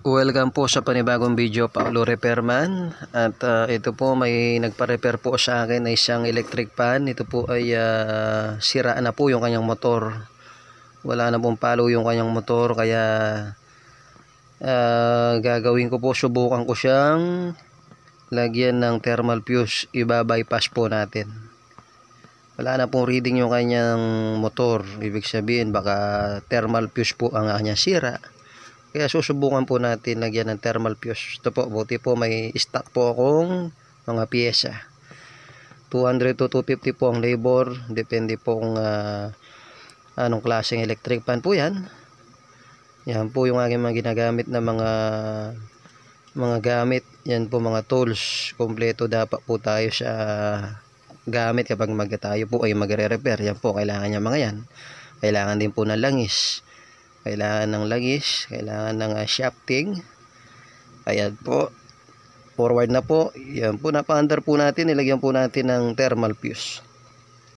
Welcome po sa panibagong video, Paulo Repairman. At ito po, may nagpa-repair po sa akin na isang electric fan. Ito po ay sira na po yung kanyang motor. Wala na pong palo yung kanyang motor, kaya gagawin ko po, subukan ko siyang lagyan ng thermal fuse. Iba-bypass po natin. Wala na pong reading yung kanyang motor. Ibig sabihin baka thermal fuse po ang kanyang sira. Kaya susubukan po natin lagyan ng thermal fuse. Ito po, buti po may stock po akong mga piyesa. 200 to 250 po ang labor. Depende po kung anong klaseng electric fan po yan. Yan po yung aking mga ginagamit na mga gamit. Yan po mga tools. Kompleto dapat po tayo sa gamit kapag tayo po ay magre-repair. Yan po, kailangan niya mga yan. Kailangan din po ng langis. Kailangan ng langis, kailangan ng shafting. Ayan po, forward na po. Yan po, napa-under po natin, nilagyan po natin ng thermal fuse.